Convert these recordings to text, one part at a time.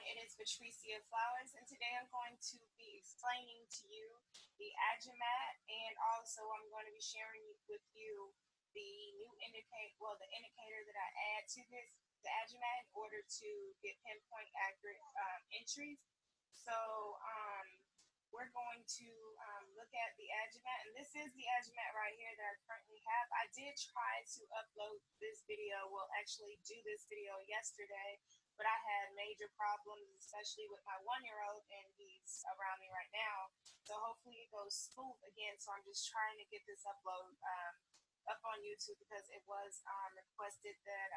It is Patricia Flowers, and today I'm going to be explaining to you the AGIMAT, and also I'm going to be sharing with you the new the indicator that I add to the AGIMAT in order to get pinpoint accurate entries. So we're going to look at the AGIMAT, and this is the AGIMAT right here that I currently have. I did try to upload this video, well actually do this video yesterday, but I had major problems, especially with my 1-year-old, and he's around me right now. So hopefully it goes smooth again. So I'm just trying to get this upload up on YouTube because it was requested that,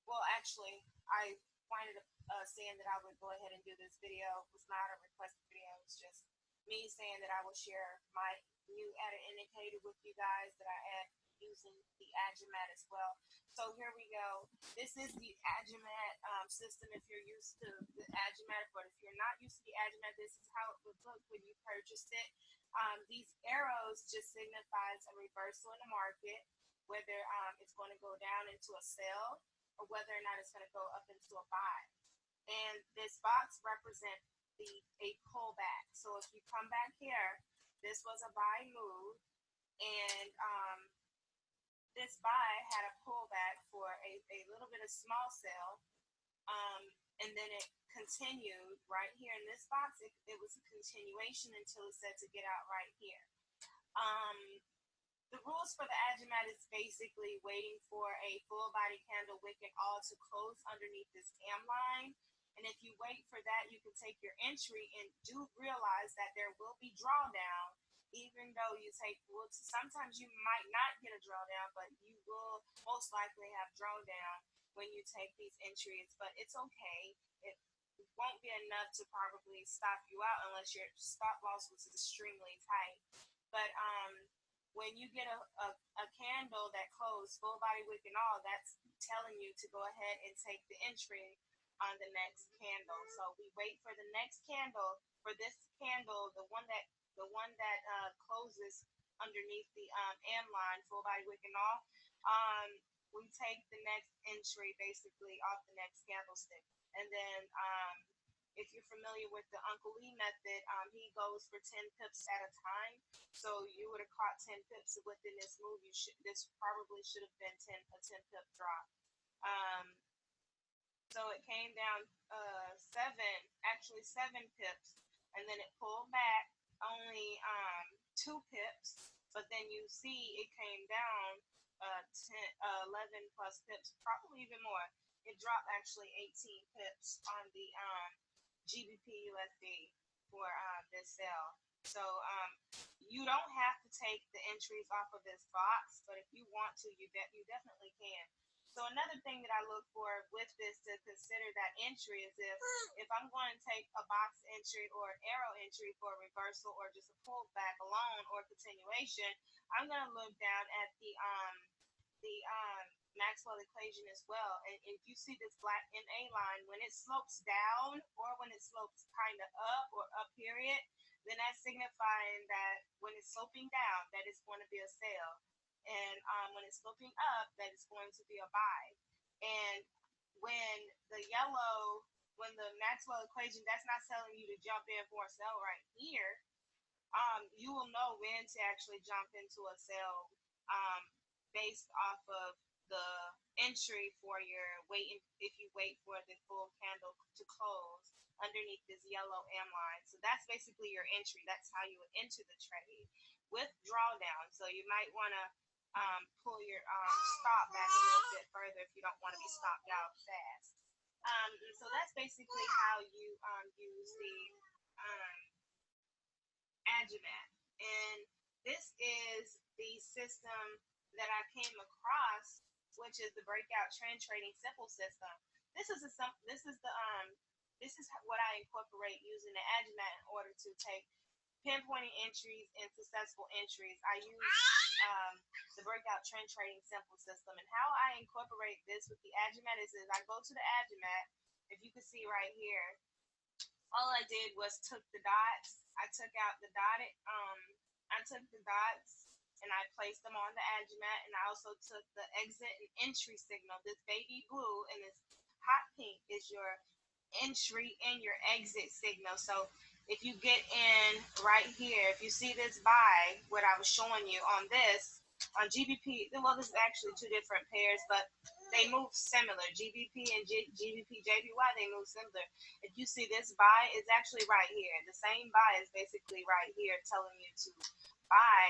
well actually I winded up saying that I would go ahead and do this video. It was not a requested video, it was just me saying that I will share my new added indicator with you guys that I add using the AGIMAT as well. So here we go. This is the AGIMAT system if you're used to the AGIMAT, but if you're not used to the AGIMAT, this is how it would look when you purchased it. These arrows just signifies a reversal in the market, whether it's going to go down into a sell or whether or not it's going to go up into a buy. And this box represents a pullback. So if you come back here, this was a buy move, and this buy had a pullback for a little bit of small sell, and then it continued right here in this box. It was a continuation until it said to get out right here. The rules for the AGIMAT is basically waiting for a full body candle wick and all to close underneath this AM line. And if you wait for that, you can take your entry, and do realize that there will be drawdown, even though you take, well, sometimes you might not get a drawdown, but you will most likely have drawdown when you take these entries. But it's okay. It won't be enough to probably stop you out unless your stop loss was extremely tight. But when you get a candle that closed full body wick and all, that's telling you to go ahead and take the entry on the next candle. So we wait for the next candle. For this candle, the one that closes underneath the AM line, full body wick and all, we take the next entry basically off the next candlestick. And then if you're familiar with the Uncle Lee method, he goes for 10 pips at a time. So you would have caught 10 pips within this move. This probably should have been a 10 pip drop. So it came down 7 pips, and then it pulled back only 2 pips. But then you see it came down 11 plus pips, probably even more. It dropped actually 18 pips on the GBP USD for this sell. So you don't have to take the entries off of this box, but if you want to, you definitely can. So another thing that I look for with this to consider that entry is if I'm going to take a box entry or an arrow entry for a reversal or just a pullback alone or continuation, I'm going to look down at the Maxwell equation as well. And if you see this black NA line, when it slopes down or when it slopes kind of up or up period, then that's signifying that when it's sloping down, that it's going to be a sell. And when it's sloping up, that it's going to be a buy. And when the Maxwell equation, that's not telling you to jump in for a sell right here, you will know when to actually jump into a sell based off of the entry for your waiting, if you wait for the full candle to close underneath this yellow M line. So that's basically your entry. That's how you would enter the trade with drawdown. So you might want to pull your stop back a little bit further if you don't want to be stopped out fast. So that's basically how you use the AGIMAT. And this is the system that I came across, which is the breakout trend trading simple system. This is what I incorporate using the AGIMAT in order to take pinpointing entries and successful entries. I use the breakout trend trading simple system, and how I incorporate this with the AGIMAT is I go to the AGIMAT. If you can see right here, all I did was took the dots. I took out the dotted. I took the dots and I placed them on the AGIMAT, and I also took the exit and entry signal. This baby blue and this hot pink is your entry and your exit signal. So if you get in right here, if you see this buy, what I was showing you on this, on GBP, well, this is actually two different pairs, but they move similar. GBP and GBP JPY, they move similar. If you see this buy, it's actually right here. The same buy is basically right here telling you to buy,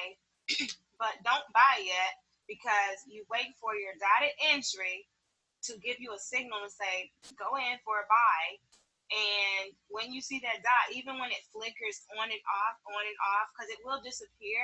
but don't buy yet because you wait for your dotted entry to give you a signal to say, go in for a buy. And when you see that dot, even when it flickers on and off, because it will disappear,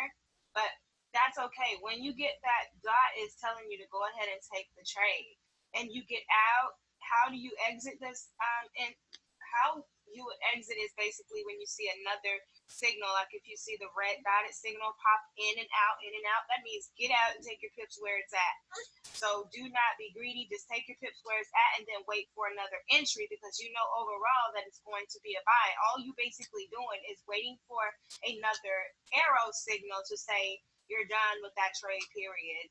but that's okay. When you get that dot, it's telling you to go ahead and take the trade. And you get out. How do you exit this? And how you would exit is basically when you see another signal, like if you see the red dotted signal pop in and out, that means get out and take your pips where it's at. So do not be greedy. Just take your pips where it's at and then wait for another entry because you know overall that it's going to be a buy. All you basically doing is waiting for another arrow signal to say you're done with that trade period.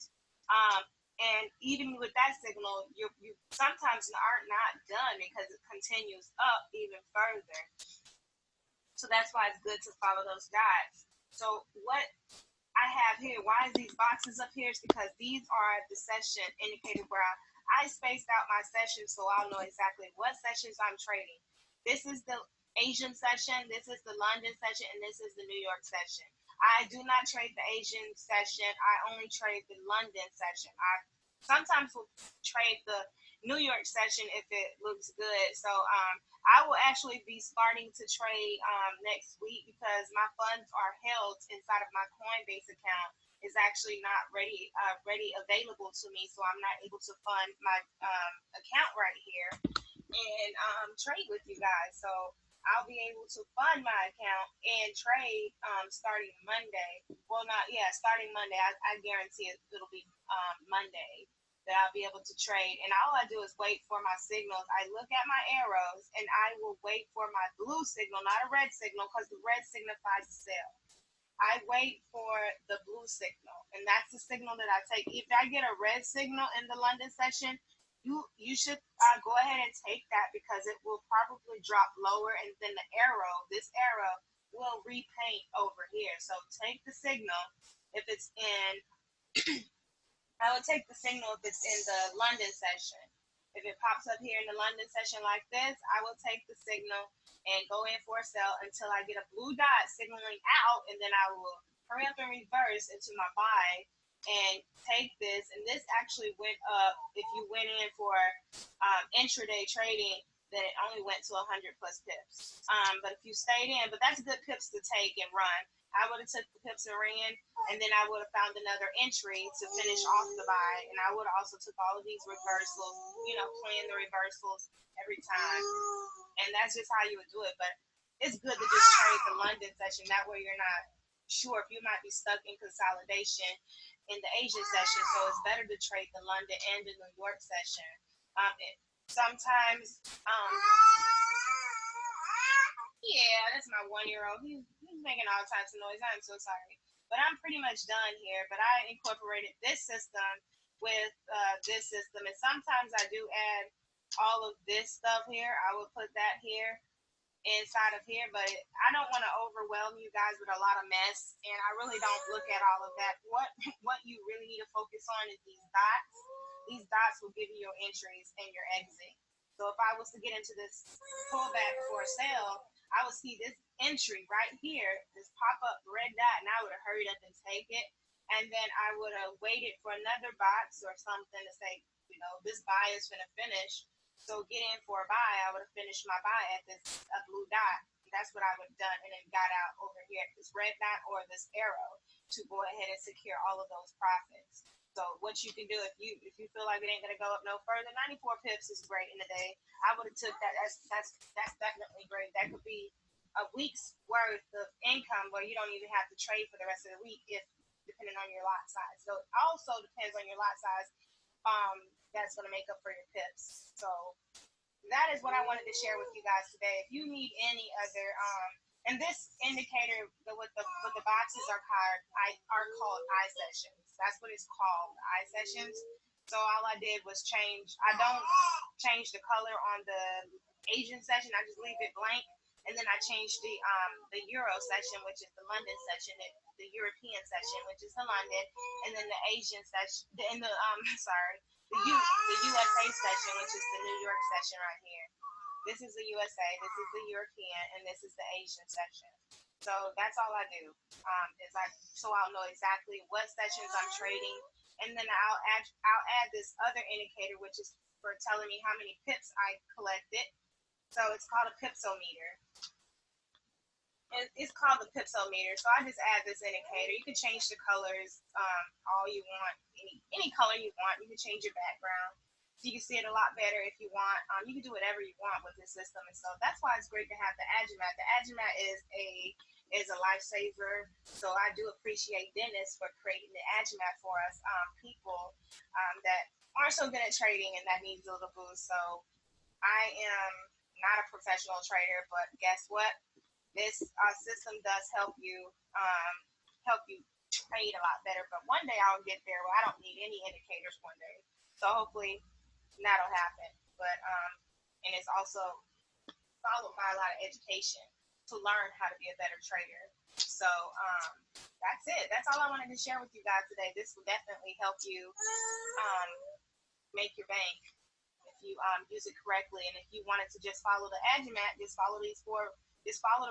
And even with that signal, you sometimes are not done because it continues up even further. So that's why it's good to follow those dots. So what I have here, why is these boxes up here? Is because these are the session indicators where I spaced out my sessions so I'll know exactly what sessions I'm trading. This is the Asian session, this is the London session, and this is the New York session. I do not trade the Asian session. I only trade the London session. I sometimes will trade the New York session if it looks good. So I will actually be starting to trade next week because my funds are held inside of my Coinbase account. Is actually not ready available to me, so I'm not able to fund my account right here and trade with you guys. So I'll be able to fund my account and trade starting Monday. Well, not yeah, starting Monday. I guarantee it'll be Monday that I'll be able to trade. And all I do is wait for my signals. I look at my arrows and I will wait for my blue signal, not a red signal, because the red signifies sell. I wait for the blue signal, and that's the signal that I take. If I get a red signal in the London session, you should go ahead and take that because it will probably drop lower, and then this arrow, will repaint over here. So take the signal if it's in. I would take the signal if it's in the London session. If it pops up here in the London session like this, I will take the signal and go in for a sell until I get a blue dot signaling out, and then I will hurry up and reverse into my buy and take this. And this actually went up. If you went in for intraday trading, then it only went to 100 plus pips. But if you stayed in, but that's good pips to take and run. I would have took the pips and ran, and then I would have found another entry to finish off the buy, and I would have also took all of these reversals, playing the reversals every time, and that's just how you would do it. But it's good to just trade the London session. That way you're not sure if you might be stuck in consolidation in the Asian session, so it's better to trade the London and the New York session. Sometimes, yeah, that's my 1-year-old. He's making all types of noise. I'm so sorry. But I'm pretty much done here. But I incorporated this system with this system. And sometimes I do add all of this stuff here. I will put that here inside of here. But I don't want to overwhelm you guys with a lot of mess. And I really don't look at all of that. What you really need to focus on is these dots. These dots will give you your entries and your exit. So if I was to get into this pullback for a sale, I would see this entry right here, this pop-up red dot, and I would have hurried up and take it. And then I would have waited for another box or something to say, this buy is going to finish. So get in for a buy. I would have finished my buy at this blue dot. That's what I would have done, and then got out over here at this red dot or this arrow to go ahead and secure all of those profits. So what you can do if you feel like it ain't gonna go up no further, 94 pips is great in a day. I would have took that. That's definitely great. That could be a week's worth of income where you don't even have to trade for the rest of the week, if depending on your lot size. So it also depends on your lot size. That's gonna make up for your pips. So that is what I wanted to share with you guys today. If you need any other and this indicator with the boxes are called eye sessions. That's what it's called, eye sessions. So all I did was change. I don't change the color on the Asian section. I just leave it blank, and then I change the Euro section, which is the London section, and the European section, which is the London, and then the Asian section, and the sorry, the USA section, which is the New York section right here. This is the USA, this is the European, and this is the Asian section. So that's all I do. So I'll know exactly what sessions I'm trading, and then I'll add this other indicator, which is for telling me how many pips I collected. So it's called a pipsometer. It's called the pipsometer. So I just add this indicator. You can change the colors all you want, any color you want. You can change your background so you can see it a lot better if you want. You can do whatever you want with this system, and so that's why it's great to have the AGIMAT. The AGIMAT is a lifesaver. So I do appreciate Dennis for creating the AGIMAT for us people that aren't so good at trading and that needs a little boost. So I am not a professional trader, but guess what? This system does help you trade a lot better. But one day I'll get there where I don't need any indicators one day. So hopefully that'll happen. But and it's also followed by a lot of education to learn how to be a better trader. So that's it. That's all I wanted to share with you guys today. This will definitely help you make your bank if you use it correctly. And if you wanted to just follow the AGIMAT, just follow the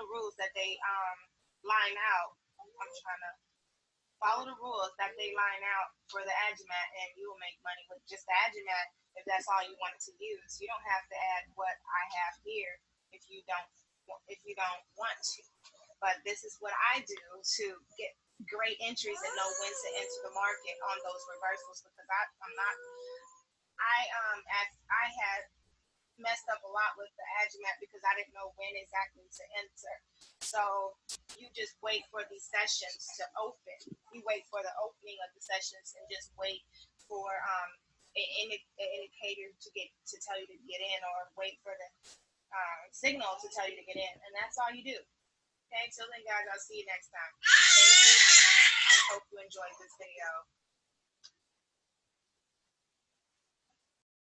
rules that they line out. I'm trying to follow the rules that they line out for the AGIMAT, and you will make money with just the AGIMAT if that's all you wanted to use. You don't have to add what I have here if you don't want to. But this is what I do to get great entries and know when to enter the market on those reversals, because I had messed up a lot with the AGIMAT because I didn't know when exactly to enter. So you just wait for these sessions to open. You wait for the opening of the sessions and just wait for an indicator to tell you to get in, or wait for the signal to tell you to get in, and that's all you do. Okay, till then, guys, I'll see you next time. Thank you. I hope you enjoyed this video.